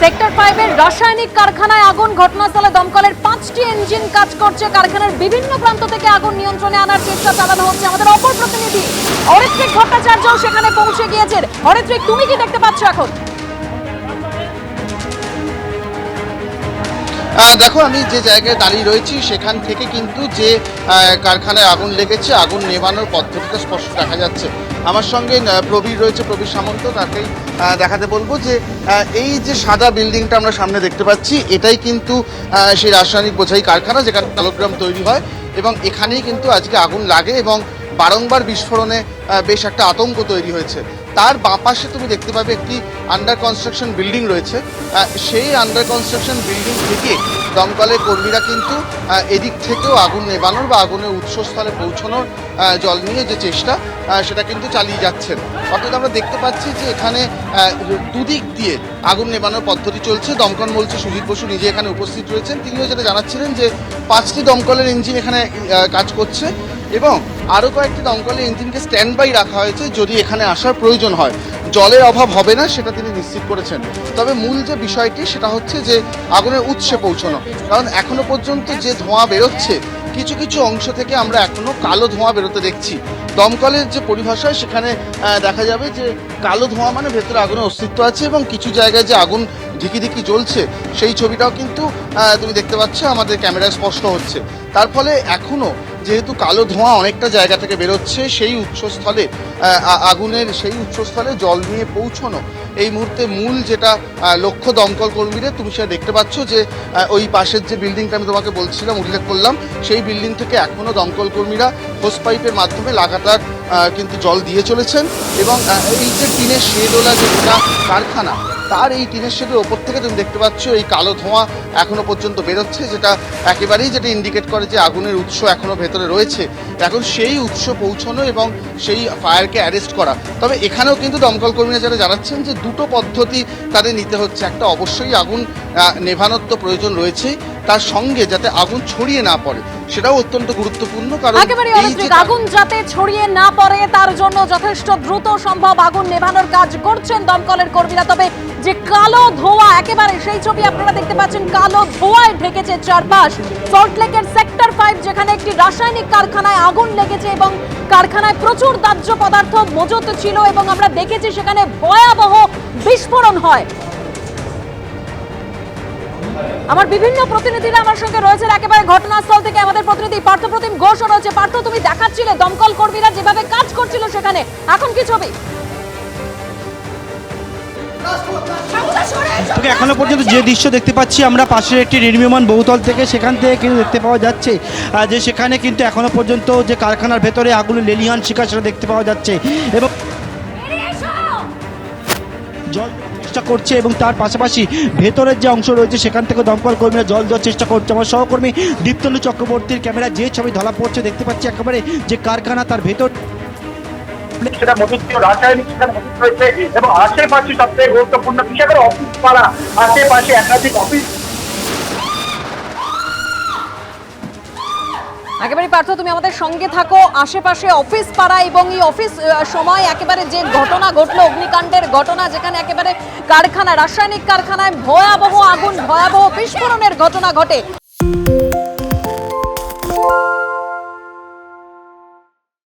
Sector 5 এর রাসায়নিক কারখানায় আগুন, ঘটনাস্থলে দমকলের 5টি ইঞ্জিন কাজ করছে। কারখানার বিভিন্ন প্রান্ত থেকে আগুন নিয়ন্ত্রণে আনার চেষ্টা চালানো হচ্ছে। আমাদের অপর প্রতিনিধি অরিত্রিক ভট্টাচার্য সেখানে পৌঁছে গিয়েছেন। অরিত্রিক, তুমি কি দেখতে পাচ্ছ এখন? দেখো, আমি যে জায়গায় দাঁড়িয়ে রয়েছি সেখান থেকে কিন্তু যে কারখানায় আগুন লেগেছে, আগুন নেভানোর পদ্ধতিটা স্পষ্ট দেখা যাচ্ছে। আমার সঙ্গে প্রবীর রয়েছে, প্রবীর সামন্ত, তাকেই দেখাতে বলবো যে এই যে সাদা বিল্ডিংটা আমরা সামনে দেখতে পাচ্ছি, এটাই কিন্তু সেই রাসায়নিক বোঝাই কারখানা যেখানে অ্যালোগ্রাম তৈরি হয়, এবং এখানেই কিন্তু আজকে আগুন লাগে এবং বারংবার বিস্ফোরণে বেশ একটা আতঙ্ক তৈরি হয়েছে। তার বাঁ পাশে তুমি দেখতে পাবে একটি আন্ডার কনস্ট্রাকশন বিল্ডিং রয়েছে। সেই আন্ডার কনস্ট্রাকশন বিল্ডিং থেকে দমকলের কর্মীরা কিন্তু এদিক থেকেও আগুন নেভানোর বা আগুনের উৎসস্থলে পৌঁছানোর জল নিয়ে যে চেষ্টা সেটা কিন্তু চালিয়ে যাচ্ছেন। অর্থাৎ আমরা দেখতে পাচ্ছি যে এখানে দুদিক দিয়ে আগুন নেভানোর পদ্ধতি চলছে। দমকল বলছে সুজিত বসু নিজে এখানে উপস্থিত রয়েছেন, তিনিও যেটা জানাচ্ছিলেন যে 5টি দমকলের ইঞ্জিন এখানে কাজ করছে এবং আরও কয়েকটি দমকলের ইঞ্জিনকে স্ট্যান্ড বাই রাখা হয়েছে যদি এখানে আসার প্রয়োজন হয়। জলের অভাব হবে না সেটা তিনি নিশ্চিত করেছেন। তবে মূল যে বিষয়টি সেটা হচ্ছে যে আগুনের উৎসে পৌঁছানো, কারণ এখনো পর্যন্ত যে ধোঁয়া বেরোচ্ছে কিছু কিছু অংশ থেকে আমরা এখনো কালো ধোঁয়া বেরোতে দেখছি। দমকলের যে পরিভাষায় সেখানে দেখা যাবে যে কালো ধোঁয়া মানে ভেতরে আগুনের অস্তিত্ব আছে, এবং কিছু জায়গায় যে আগুন ঝিকিঝিকি জ্বলছে সেই ছবিটাও কিন্তু তুমি দেখতে পাচ্ছ, আমাদের ক্যামেরায় স্পষ্ট হচ্ছে। তার ফলে এখনও যেহেতু কালো ধোঁয়া অনেকটা জায়গা থেকে বেরোচ্ছে, সেই উৎসস্থলে আগুনের সেই উৎসস্থলে জল নিয়ে পৌঁছানো এই মুহূর্তে মূল যেটা লক্ষ্য দমকল কর্মীদের। তুমি সেটা দেখতে পাচ্ছ যে ওই পাশের যে বিল্ডিংটা আমি তোমাকে বলছিলাম, উল্লেখ করলাম, সেই বিল্ডিং থেকে এখনও দমকল কর্মীরা হোস পাইপের মাধ্যমে লাগাতার কিন্তু জল দিয়ে চলেছেন। এবং এই যে টিনের শেডওয়ালা যে কারখানা, তার এই টিনের শেডের ওপর থেকে তুমি দেখতে পাচ্ছ এই কালো ধোঁয়া এখনো পর্যন্ত বেরোচ্ছে, যেটা একেবারেই যেটা ইন্ডিকেট করে যে আগুনের উৎস এখনো ভেতরে রয়েছে। এখন সেই উৎস পৌঁছানো এবং সেই ফায়ারকে অ্যারেস্ট করা। তবে এখানেও কিন্তু দমকল কর্মীরা যারা জানাচ্ছেন যে দুটো পদ্ধতি তাদের নিতে হচ্ছে। একটা, অবশ্যই আগুন নেভানোর তো প্রয়োজন রয়েছেই, তার সঙ্গে যাতে আগুন ছড়িয়ে না পড়ে সেটাও অত্যন্ত গুরুত্বপূর্ণ। কারণ আগুন যাতে ছড়িয়ে না পড়ে তার জন্য যথেষ্ট দ্রুত সম্ভব আগুন নেভানোর কাজ করছেন দমকলের কর্মীরা। তবে যে কালো ধোঁয়া, একেবারে সেই ছবি আপনারা দেখতে পাচ্ছেন, কালো ধোঁয়ায় ঢেকেছে চারপাশ। সল্টলেকের সেক্টর 5 যেখানে একটি রাসায়নিক কারখানায় আগুন লেগেছে এবং কারখানায় প্রচুর দাহ্য পদার্থ মজুত ছিল এবং আমরা দেখেছি সেখানে ভয়াবহ বিস্ফোরণ হয়। আমার বিভিন্ন প্রতিনিধিরা আমার সঙ্গে রয়েছেন একেবারে ঘটনাস্থল থেকে। আমাদের প্রতিনিধি পার্থপ্রতিম ঘোষ রয়েছে। পার্থ, তুমি দেখাচ্ছিলে দমকল কর্মীরা যেভাবে কাজ করছিল সেখানে, এখন কি ছবি? এখনো পর্যন্ত যে দৃশ্য দেখতে পাচ্ছি আমরা পাশের একটি নির্মীয়মান বহুতল থেকে, সেখান থেকে কিন্তু দেখতে পাওয়া যাচ্ছে যে সেখানে কিন্তু এখনো পর্যন্ত যে কারখানার ভেতরে আগুনের লেলিহান শিখা সেটা দেখতে পাওয়া যাচ্ছে এবং জল চেষ্টা করছে এবং তার পাশাপাশি ভেতরের যে অংশ রয়েছে সেখান থেকে দমকল কর্মীরা জল দেওয়ার চেষ্টা করছে। আমার সহকর্মী দীপ্তলু চক্রবর্তীর ক্যামেরা যে ছবি ধরা পড়ছে দেখতে পাচ্ছি একেবারে যে কারখানা তার ভেতর সেটা মজুত ছিল, রাসায়নিক সেখানে মজুত রয়েছে এবং আশেপাশে সবথেকে গুরুত্বপূর্ণ বিশেষ করে অফিস পাড়া, আশেপাশে একাধিক অফিস। একেবারে পার্থ, তুমি আমাদের সঙ্গে থাকো। আশেপাশে অফিস পাড়া এবং এই অফিস সময় একেবারে যে ঘটনা ঘটলো, অগ্নিকাণ্ডের ঘটনা, যেখানে একেবারে কারখানা, রাসায়নিক কারখানায় ভয়াবহ আগুন, ভয়াবহ বিস্ফোরণের ঘটনা ঘটে।